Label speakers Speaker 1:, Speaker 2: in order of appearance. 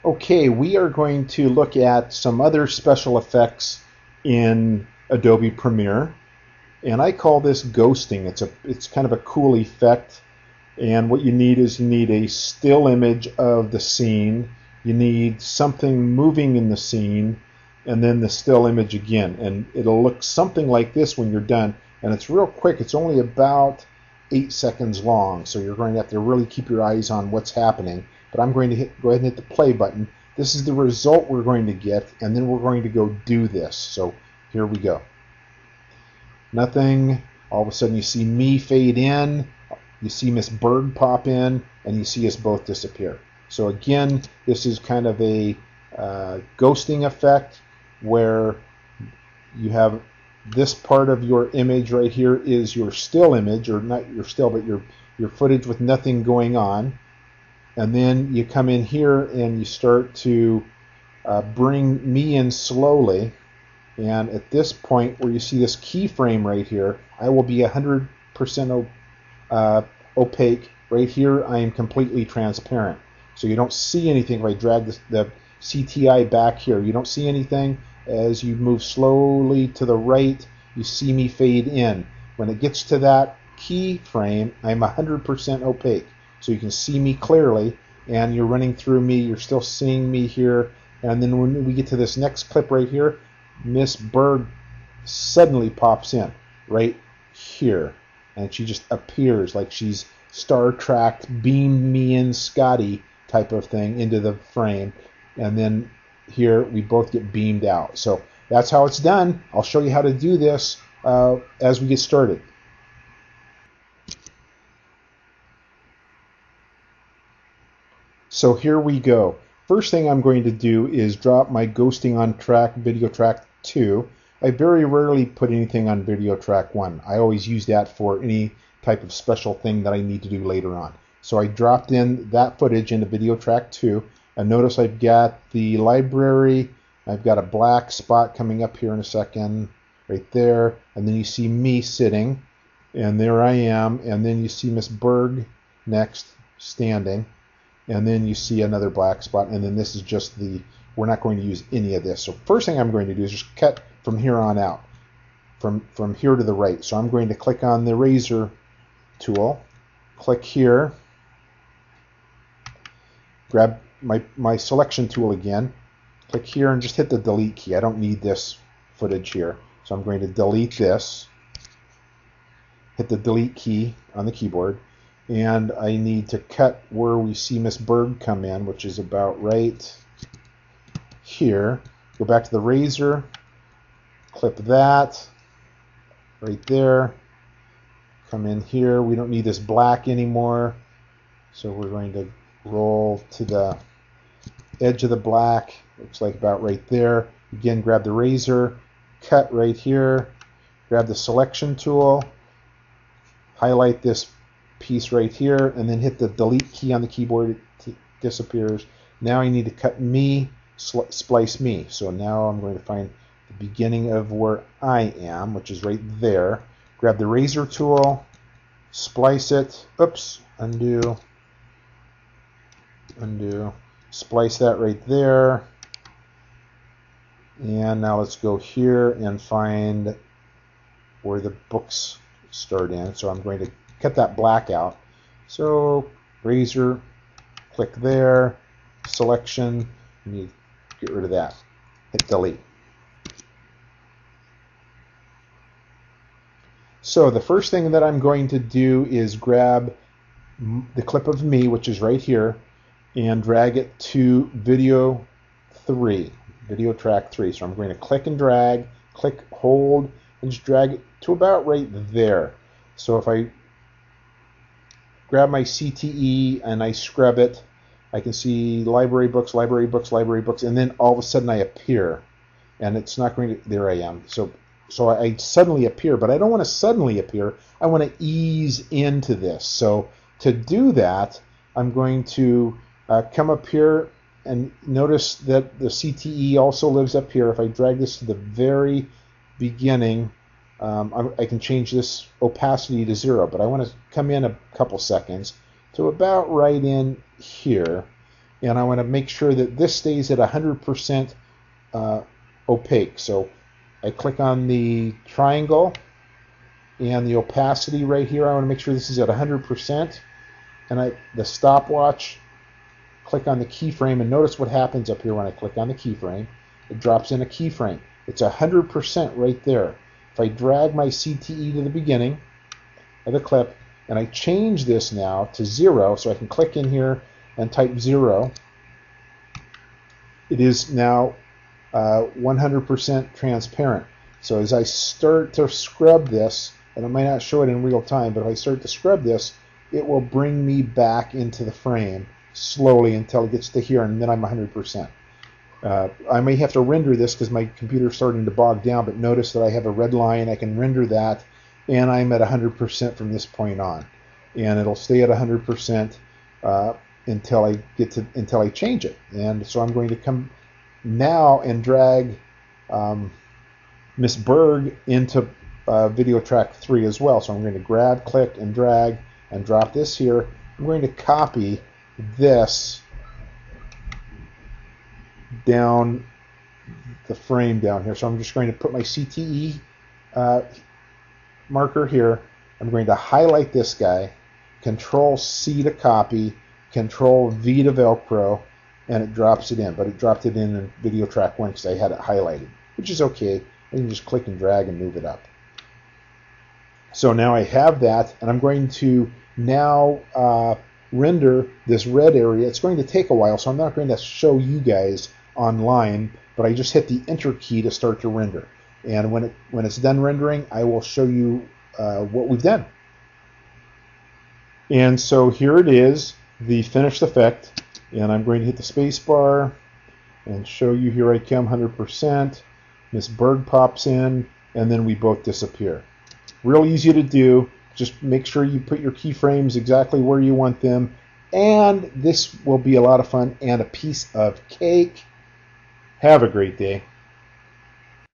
Speaker 1: Okay, we are going to look at some other special effects in Adobe Premiere, and I call this ghosting. It's kind of a cool effect, and what you need is you need a still image of the scene, you need something moving in the scene, and then the still image again, and it'll look something like this when you're done. And it's real quick. It's only about 8 seconds long, so you're going to have to really keep your eyes on what's happening. But I'm going to go ahead and hit the play button. This is the result we're going to get, and then we're going to go do this. So here we go. Nothing. All of a sudden you see me fade in, you see Miss Bird pop in, and you see us both disappear. So again, this is kind of a ghosting effect where you have this part of your image right here is your still image, or not your still, but your footage with nothing going on. And then you come in here and you start to bring me in slowly. And at this point where you see this keyframe right here, I will be 100% opaque. Right here, I am completely transparent. So you don't see anything. If I drag the CTI back here, you don't see anything. As you move slowly to the right, you see me fade in. When it gets to that keyframe, I'm 100% opaque. So you can see me clearly, and you're running through me. You're still seeing me here. And then when we get to this next clip right here, Miss Bird suddenly pops in right here. And she just appears like she's Star Trek, beamed me in Scotty type of thing into the frame. And then here we both get beamed out. So that's how it's done. I'll show you how to do this as we get started. So here we go. First thing I'm going to do is drop my ghosting on track, video track 2. I very rarely put anything on video track 1. I always use that for any type of special thing that I need to do later on. So I dropped in that footage into video track 2. And notice I've got the library. I've got a black spot coming up here in a second, right there. And then you see me sitting, and there I am. And then you see Miss Berg next, standing. And then you see another black spot, and then this is just we're not going to use any of this. So first thing I'm going to do is just cut from here on out, from here to the right. So I'm going to click on the razor tool, click here, grab my selection tool again, click here and just hit the delete key. I don't need this footage here. So I'm going to delete this, hit the delete key on the keyboard. And I need to cut where we see Miss Bird come in, which is about right here. Go back to the razor, clip that right there, come in here. We don't need this black anymore, so we're going to roll to the edge of the black. Looks like about right there. Again, grab the razor, cut right here, grab the selection tool, highlight this piece right here, and then hit the delete key on the keyboard. It disappears. Now I need to cut me, splice me. So now I'm going to find the beginning of where I am, which is right there. Grab the razor tool, splice it. Oops, undo, splice that right there. And now let's go here and find where the books start in. So I'm going to cut that black out. So razor, click there, selection, and you get rid of that. Hit delete. So the first thing that I'm going to do is grab the clip of me, which is right here, and drag it to video 3, video track 3. So I'm going to click and drag, click, hold, and just drag it to about right there. So if I grab my CTE and I scrub it, I can see library books, and then all of a sudden I appear, and it's not going to, there I am. So I suddenly appear, but I don't want to suddenly appear. I want to ease into this. So to do that, I'm going to come up here and notice that the CTE also lives up here. If I drag this to the very beginning, I can change this opacity to 0, but I want to come in a couple seconds to about right in here. and I want to make sure that this stays at 100% opaque. So I click on the triangle and the opacity right here. I want to make sure this is at 100%, and the stopwatch, click on the keyframe, and notice what happens up here when I click on the keyframe. It drops in a keyframe. It's 100% right there. If I drag my CTE to the beginning of the clip and I change this now to 0, so I can click in here and type 0, it is now 100% transparent. So as I start to scrub this, and I might not show it in real time, but if I start to scrub this, it will bring me back into the frame slowly until it gets to here, and then I'm 100%. I may have to render this because my computer's starting to bog down, but notice that I have a red line. I can render that, and I'm at 100% from this point on, and it'll stay at 100% until I change it. And so I'm going to come now and drag Miss Berg into video track 3 as well. So I'm going to grab, click, and drag and drop this here. I'm going to copy this down the frame down here. So I'm just going to put my CTE marker here. I'm going to highlight this guy, Control C to copy, Control V to Velcro, and it drops it in. But it dropped it in video track 1 because I had it highlighted, which is okay. I can just click and drag and move it up. So now I have that, and I'm going to now render this red area. It's going to take a while, so I'm not going to show you guys online, but I just hit the Enter key to start to render. And when it's done rendering, I will show you what we've done. And so here it is, the finished effect. And I'm going to hit the space bar and show you, here I come, 100%. Miss Berg pops in, and then we both disappear. Real easy to do. Just make sure you put your keyframes exactly where you want them, and this will be a lot of fun and a piece of cake. Have a great day.